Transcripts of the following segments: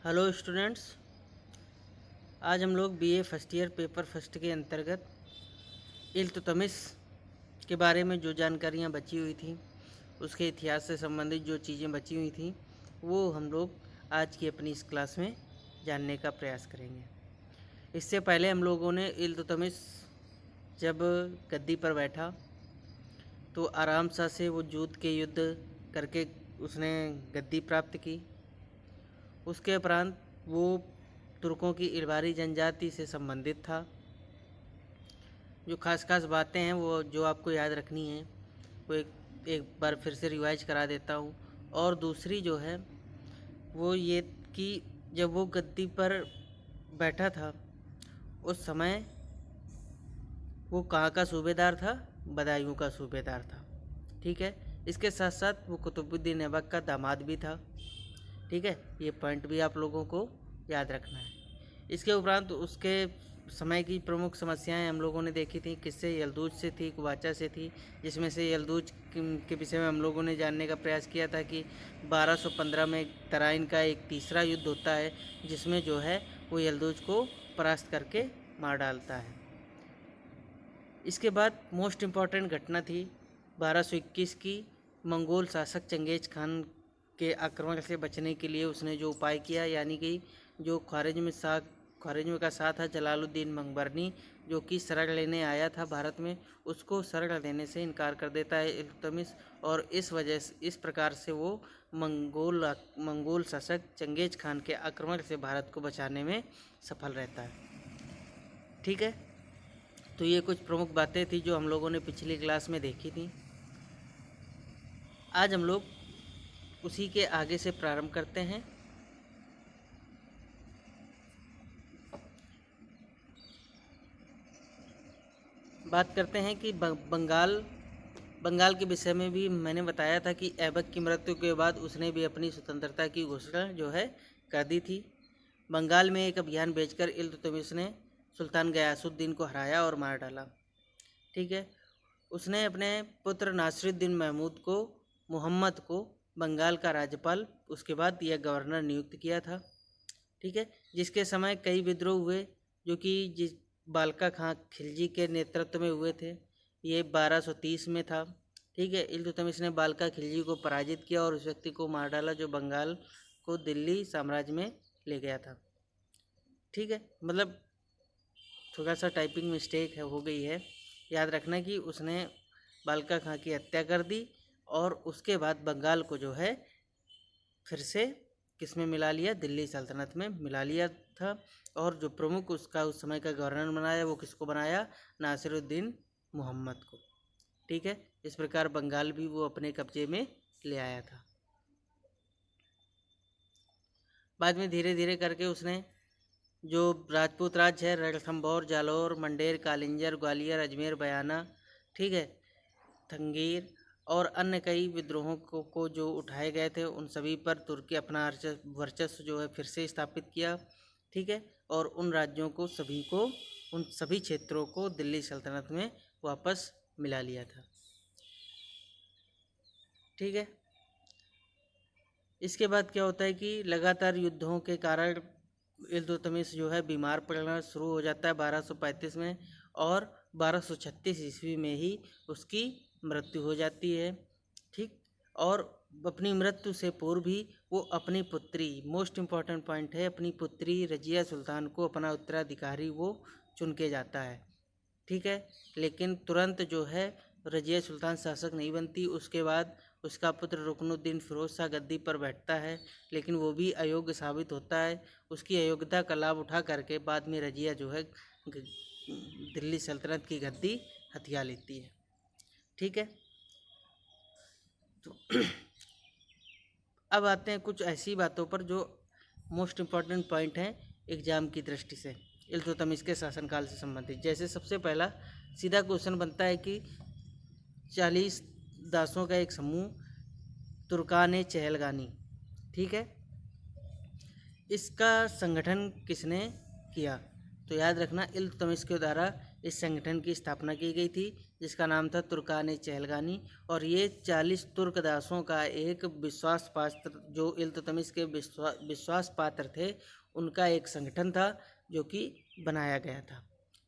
Hello students, आज हम लोग BA first year paper first के अंतर्गत इल्तुतमिश के बारे में जो जानकारियाँ बची हुई थी, उसके इतिहास से संबंधित जो चीज़ें बची हुई थी, वो हम लोग आज की अपनी इस क्लास में जानने का प्रयास करेंगे। इससे पहले हम लोगों ने इल्तुतमिश जब गद्दी पर बैठा तो आराम से वो जूत के युद्ध करके उसने गद्दी प्राप्त की। उसके उपरांत वो तुर्कों की इलबारी जनजाति से संबंधित था। जो खास बातें हैं वो जो आपको याद रखनी है वो एक बार फिर से रिवाइज करा देता हूँ। और दूसरी जो है वो ये कि जब वो गद्दी पर बैठा था उस समय वो कहाँ का सूबेदार था? बदायूं का सूबेदार था। ठीक है, इसके साथ साथ वो कुतुबुद्दीन ऐबक का दामाद भी था। ठीक है, ये पॉइंट भी आप लोगों को याद रखना है। इसके उपरांत उसके समय की प्रमुख समस्याएं हम लोगों ने देखी थी। किससे? यल्दूज से थी, कुवाचा से थी। जिसमें से यल्दूज के विषय में हम लोगों ने जानने का प्रयास किया था कि 1215 में तराइन का एक तीसरा युद्ध होता है जिसमें जो है वो यल्दूज को परास्त करके मार डालता है। इसके बाद मोस्ट इम्पॉर्टेंट घटना थी 1221 की। मंगोल शासक चंगेज खान के आक्रमण से बचने के लिए उसने जो उपाय किया, यानी कि जो ख्वारिज़्म का साथ था जलालुद्दीन मंगबरनी, जो कि शरण लेने आया था भारत में, उसको शरण लेने से इनकार कर देता है इल्तुतमिश। और इस प्रकार से वो मंगोल शासक चंगेज खान के आक्रमण से भारत को बचाने में सफल रहता है। ठीक है, तो ये कुछ प्रमुख बातें थी जो हम लोगों ने पिछली क्लास में देखी थी। आज हम लोग उसी के आगे से प्रारंभ करते हैं। बात करते हैं कि बंगाल के विषय में भी मैंने बताया था कि ऐबक की मृत्यु के बाद उसने भी अपनी स्वतंत्रता की घोषणा जो है कर दी थी। बंगाल में एक अभियान भेजकर इल्तुतमिश ने सुल्तान गयासुद्दीन को हराया और मार डाला। ठीक है, उसने अपने पुत्र नासिरुद्दीन मोहम्मद को बंगाल का राज्यपाल, उसके बाद यह गवर्नर नियुक्त किया था। ठीक है, जिसके समय कई विद्रोह हुए जो कि बालका खां खिलजी के नेतृत्व में हुए थे। ये 1230 में था। ठीक है, इल्तुतमिश ने बालका खिलजी को पराजित किया और उस व्यक्ति को मार डाला जो बंगाल को दिल्ली साम्राज्य में ले गया था। ठीक है, मतलब थोड़ा सा टाइपिंग मिस्टेक हो गई है। याद रखना कि उसने बालका खां की हत्या कर दी और उसके बाद बंगाल को जो है फिर से किस में मिला लिया? दिल्ली सल्तनत में मिला लिया था। और जो प्रमुख उसका उस समय का गवर्नर बनाया वो किसको बनाया? नासिरुद्दीन मोहम्मद को। ठीक है, इस प्रकार बंगाल भी वो अपने कब्जे में ले आया था। बाद में धीरे धीरे करके उसने जो राजपूत राज्य है रणथंभौर, जालौर, मंडेर, कालिंजर, ग्वालियर, अजमेर, बयाना, ठीक है, थंगीर और अन्य कई विद्रोहों को जो उठाए गए थे उन सभी पर तुर्की अपना वर्चस्व जो है फिर से स्थापित किया। ठीक है, और उन राज्यों को उन सभी क्षेत्रों को दिल्ली सल्तनत में वापस मिला लिया था। ठीक है, इसके बाद क्या होता है कि लगातार युद्धों के कारण इल्तुतमिश जो है बीमार पड़ना शुरू हो जाता है 1235 में, और 1236 ईस्वी में ही उसकी मृत्यु हो जाती है। ठीक, और अपनी मृत्यु से पूर्व भी वो अपनी पुत्री, मोस्ट इम्पॉर्टेंट पॉइंट है, अपनी पुत्री रजिया सुल्तान को अपना उत्तराधिकारी वो चुन के जाता है। ठीक है, लेकिन तुरंत जो है रजिया सुल्तान शासक नहीं बनती। उसके बाद उसका पुत्र रुकनुद्दीन फिरोज शाह गद्दी पर बैठता है, लेकिन वो भी अयोग्य साबित होता है। उसकी अयोग्यता का लाभ उठा करके बाद में रजिया जो है दिल्ली सल्तनत की गद्दी हथिया लेती है। ठीक है, तो अब आते हैं कुछ ऐसी बातों पर जो मोस्ट इम्पॉर्टेंट पॉइंट हैं एग्जाम की दृष्टि से इल्तुतमिश के शासनकाल से संबंधित। जैसे सबसे पहला सीधा क्वेश्चन बनता है कि 40 दासों का एक समूह तुर्कान चहलगानी, ठीक है, इसका संगठन किसने किया? तो याद रखना इल्तुतमिश के द्वारा इस संगठन की स्थापना की गई थी जिसका नाम था तुर्कान चहलगानी, और ये 40 तुर्क दासों का एक विश्वास पात्र, जो इल्तुतमिश के विश्वास पात्र थे, उनका एक संगठन था जो कि बनाया गया था।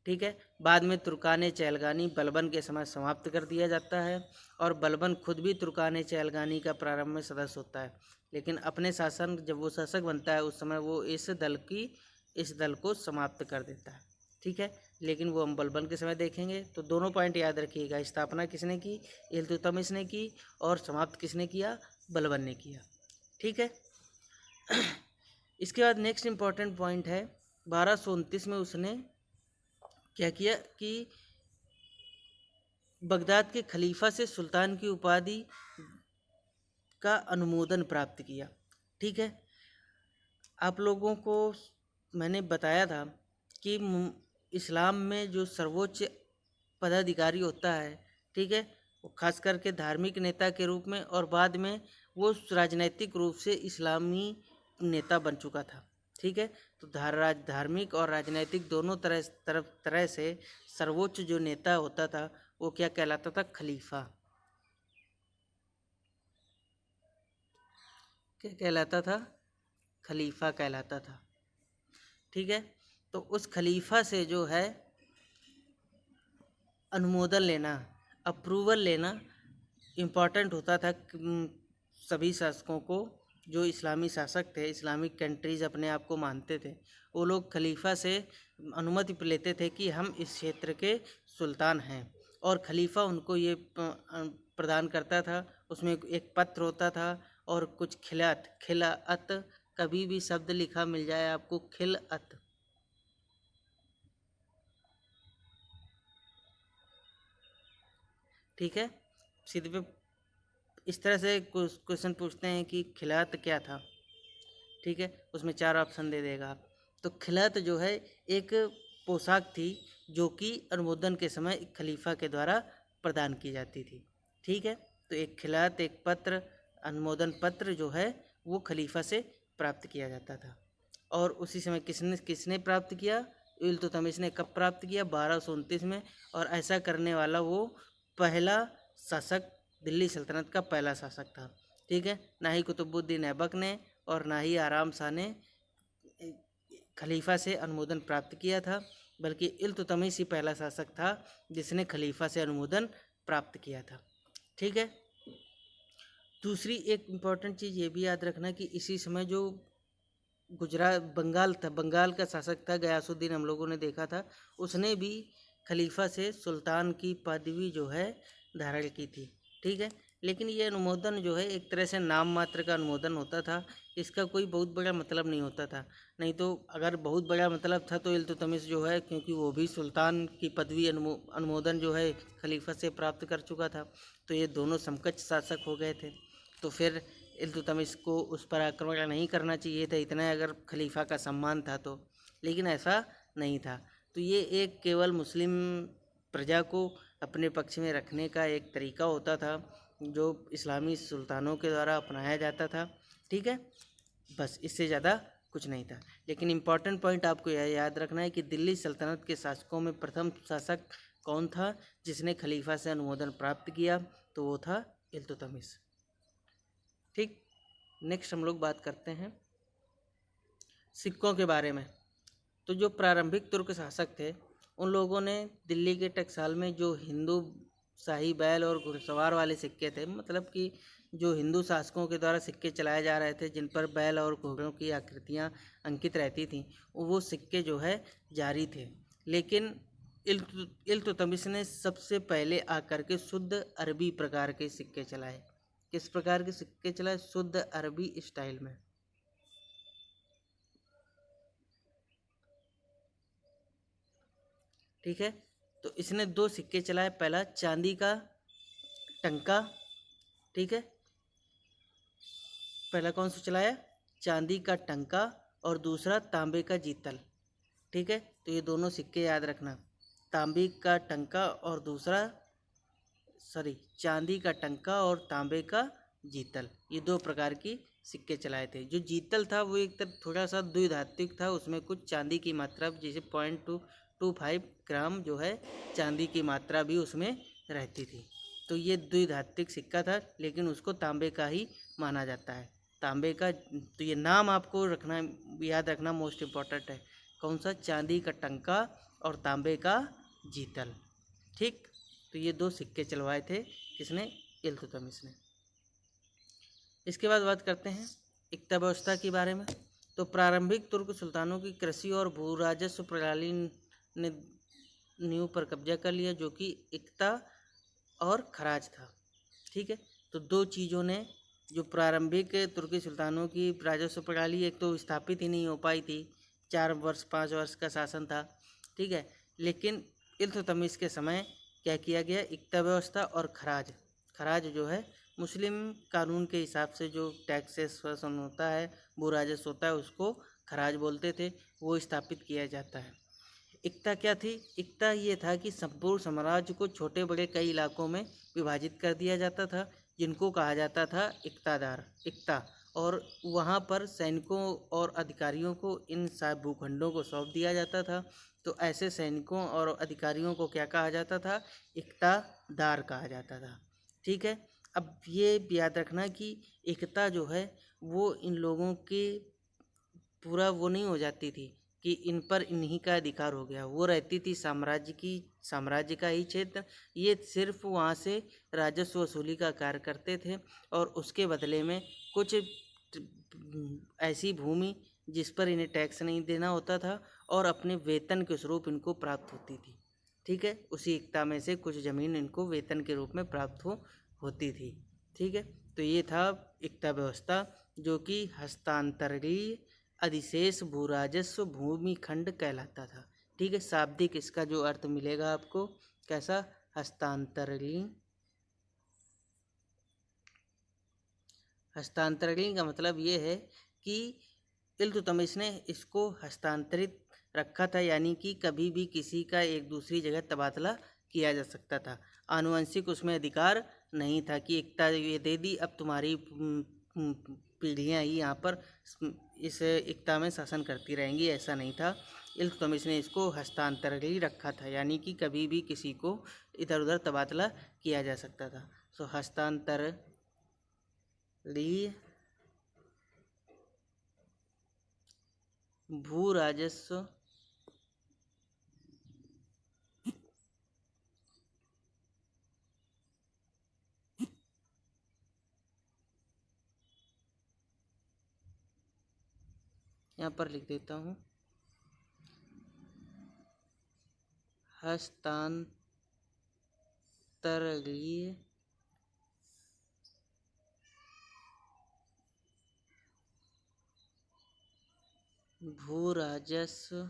ठीक है। बाद में तुर्कान चहलगानी बलबन के समय समाप्त कर दिया जाता है, और बलबन खुद भी तुर्कान चहलगानी का प्रारंभ में सदस्य होता है, लेकिन अपने शासन जब वो शासक बनता है उस समय वो इस दल को समाप्त कर देता है। ठीक है, लेकिन वो हम बलबन के समय देखेंगे। तो दोनों पॉइंट याद रखिएगा, स्थापना किसने की, इल्तुतमिश ने की, और समाप्त किसने किया, बलबन ने किया। ठीक है। इसके बाद नेक्स्ट इम्पॉर्टेंट पॉइंट है, 1229 में उसने क्या किया कि बगदाद के खलीफा से सुल्तान की उपाधि का अनुमोदन प्राप्त किया। ठीक है। आप लोगों को मैंने बताया था कि इस्लाम में जो सर्वोच्च पदाधिकारी होता है, ठीक है, वो खास करके धार्मिक नेता के रूप में, और बाद में वो राजनैतिक रूप से इस्लामी नेता बन चुका था। ठीक है। तो धार्मिक और राजनैतिक दोनों तरह से सर्वोच्च जो नेता होता था वो क्या कहलाता था, खलीफा। क्या कहलाता था, खलीफा कहलाता था। ठीक है। तो उस खलीफा से जो है अनुमोदन लेना, अप्रूवल लेना इम्पॉर्टेंट होता था। सभी शासकों को, जो इस्लामी शासक थे, इस्लामिक कंट्रीज़ अपने आप को मानते थे, वो लोग खलीफा से अनुमति लेते थे कि हम इस क्षेत्र के सुल्तान हैं, और खलीफा उनको ये प्रदान करता था। उसमें एक पत्र होता था और कुछ खिलाअत, कभी भी शब्द लिखा मिल जाए आपको, खिलाअत, ठीक है। सीधे पे इस तरह से क्वेश्चन पूछते हैं कि खिलाअत क्या था, ठीक है, उसमें 4 ऑप्शन दे देगा। तो खिलाअत जो है एक पोशाक थी जो कि अनुमोदन के समय खलीफा के द्वारा प्रदान की जाती थी। ठीक है। तो एक खिलाअत, एक पत्र, अनुमोदन पत्र जो है वो खलीफा से प्राप्त किया जाता था। और उसी समय किसने प्राप्त किया, इल्तुतमिश ने कब प्राप्त किया, 1229 में। और ऐसा करने वाला वो पहला शासक, दिल्ली सल्तनत का पहला शासक था। ठीक है। ना ही कुतुबुद्दीन ऐबक ने और ना ही आराम शाह ने खलीफा से अनुमोदन प्राप्त किया था, बल्कि इल्तुतमिश ही पहला शासक था जिसने खलीफा से अनुमोदन प्राप्त किया था। ठीक है। दूसरी एक इम्पॉर्टेंट चीज़ ये भी याद रखना कि इसी समय जो बंगाल था, बंगाल का शासक था गयासुद्दीन, हम लोगों ने देखा था, उसने भी खलीफा से सुल्तान की पदवी जो है धारण की थी। ठीक है। लेकिन ये अनुमोदन जो है एक तरह से नाम मात्र का अनुमोदन होता था, इसका कोई बहुत बड़ा मतलब नहीं होता था। नहीं तो अगर बहुत बड़ा मतलब था तो इल्तुतमिश जो है, क्योंकि वो भी सुल्तान की पदवी अनुमोदन जो है खलीफा से प्राप्त कर चुका था, तो ये दोनों समकक्ष शासक हो गए थे। तो फिर इल्तुतमिश को उस पर आक्रमण नहीं करना चाहिए था, इतना अगर खलीफा का सम्मान था तो, लेकिन ऐसा नहीं था। तो ये एक केवल मुस्लिम प्रजा को अपने पक्ष में रखने का एक तरीका होता था जो इस्लामी सुल्तानों के द्वारा अपनाया जाता था। ठीक है, बस इससे ज़्यादा कुछ नहीं था। लेकिन इम्पॉर्टेंट पॉइंट आपको यह याद रखना है कि दिल्ली सल्तनत के शासकों में प्रथम शासक कौन था जिसने खलीफा से अनुमोदन प्राप्त किया, तो वो था इल्तुतमिश। ठीक। नेक्स्ट हम लोग बात करते हैं सिक्कों के बारे में। तो जो प्रारंभिक तुर्क शासक थे उन लोगों ने दिल्ली के टकसाल में जो हिंदू शाही बैल और घुड़सवार वाले सिक्के थे, मतलब कि जो हिंदू शासकों के द्वारा सिक्के चलाए जा रहे थे जिन पर बैल और घोड़ों की आकृतियां अंकित रहती थीं, वो सिक्के जो है जारी थे। लेकिन इल्तुतमिश ने सबसे पहले आकर के शुद्ध अरबी प्रकार के सिक्के चलाए। किस प्रकार के सिक्के चलाए, शुद्ध अरबी स्टाइल में। ठीक है। तो इसने 2 सिक्के चलाए, पहला चांदी का टंका, ठीक है, पहला कौन सा चलाया, चांदी का टंका, और दूसरा तांबे का जीतल। ठीक है। तो ये दोनों सिक्के याद रखना, तांबे का टंका और दूसरा चांदी का टंका और तांबे का जीतल, ये 2 प्रकार की सिक्के चलाए थे। जो जीतल था वो एक तरह थोड़ा सा द्विधात्विक था, उसमें कुछ चांदी की मात्रा, जैसे 0.25 ग्राम जो है चांदी की मात्रा भी उसमें रहती थी। तो ये द्विधात्विक सिक्का था, लेकिन उसको तांबे का ही माना जाता है। तांबे का, तो ये नाम आपको रखना, याद रखना, मोस्ट इम्पोर्टेंट है। कौन सा? चांदी का टंका और तांबे का जीतल। ठीक, तो ये 2 सिक्के चलवाए थे किसने? इल्तुतमिश ने। इसके बाद बात करते हैं इक्ता व्यवस्था के बारे में। तो प्रारंभिक तुर्क सुल्तानों की कृषि और भू राजस्व प्रणाली ने नींव पर कब्जा कर लिया, जो कि इक्ता और खराज था। ठीक है, तो 2 चीज़ों ने, जो प्रारंभिक तुर्की सुल्तानों की राजस्व प्रणाली एक तो स्थापित ही नहीं हो पाई थी, 4 वर्ष 5 वर्ष का शासन था। ठीक है, लेकिन इल्तुतमिश के समय क्या किया गया? इक्ता व्यवस्था और खराज। खराज जो है मुस्लिम कानून के हिसाब से जो टैक्सेशन होता है, भू राजस्व होता है, उसको खराज बोलते थे, वो स्थापित किया जाता है। इक्ता क्या थी? इक्ता ये था कि संपूर्ण साम्राज्य को छोटे बड़े कई इलाकों में विभाजित कर दिया जाता था, जिनको कहा जाता था इक्तादार, इक्ता। और वहाँ पर सैनिकों और अधिकारियों को इन सब भूखंडों को सौंप दिया जाता था। तो ऐसे सैनिकों और अधिकारियों को क्या कहा जाता था? इक्तादार कहा जाता था। ठीक है, अब ये याद रखना कि इक्ता जो है वो इन लोगों के पूरा वो नहीं हो जाती थी कि इन पर इन्हीं का अधिकार हो गया। वो रहती थी साम्राज्य का ही क्षेत्र। ये सिर्फ वहाँ से राजस्व वसूली का कार्य करते थे, और उसके बदले में कुछ ऐसी भूमि जिस पर इन्हें टैक्स नहीं देना होता था, और अपने वेतन के स्वरूप इनको प्राप्त होती थी। ठीक है, उसी इक्ता में से कुछ ज़मीन इनको वेतन के रूप में प्राप्त होती थी। ठीक है, तो ये था इक्ता व्यवस्था, जो कि हस्तांतरणीय अधिशेष भूराजस्व भूमि खंड कहलाता था। ठीक है, शाब्दिक इसका जो अर्थ मिलेगा आपको, कैसा? हस्तांतरणीय। हस्तांतरणीय का मतलब ये है कि इल्तुतमिश ने इसको हस्तांतरित रखा था, यानी कि कभी भी किसी का एक दूसरी जगह तबादला किया जा सकता था। आनुवंशिक उसमें अधिकार नहीं था कि इक्ता ये दे दी, अब तुम्हारी पीढ़ियाँ ही यहाँ पर इस इक्ता में शासन करती रहेंगी, ऐसा नहीं था। इल्तुतमिश ने इसको हस्तांतरणीय रखा था, यानी कि कभी भी किसी को इधर उधर तबादला किया जा सकता था। सो हस्तांतरणीय भू राजस्व यहाँ पर लिख देता हूँ, हस्तांतरणीय भू राजस्व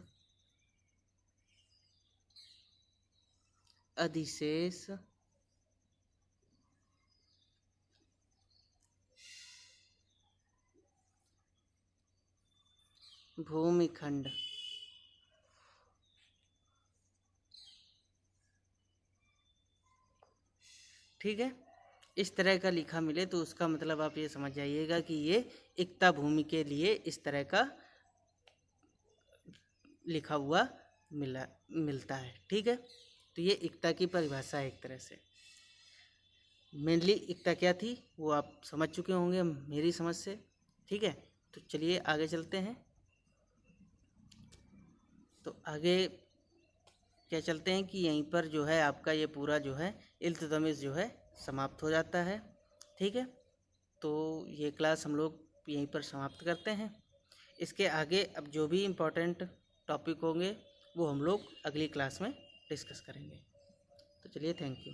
अधिशेष भूमिखंड। ठीक है, इस तरह का लिखा मिले तो उसका मतलब आप ये समझ जाइएगा कि ये इक्ता भूमि के लिए इस तरह का लिखा हुआ मिलता है। ठीक है, तो ये इक्ता की परिभाषा है एक तरह से। मेनली इक्ता क्या थी वो आप समझ चुके होंगे मेरी समझ से। ठीक है, तो चलिए आगे चलते हैं। तो आगे क्या चलते हैं कि यहीं पर जो है आपका ये पूरा जो है इल्तुतमिश जो है समाप्त हो जाता है। ठीक है, तो ये क्लास हम लोग यहीं पर समाप्त करते हैं। इसके आगे अब जो भी इम्पोर्टेंट टॉपिक होंगे वो हम लोग अगली क्लास में डिस्कस करेंगे। तो चलिए, थैंक यू।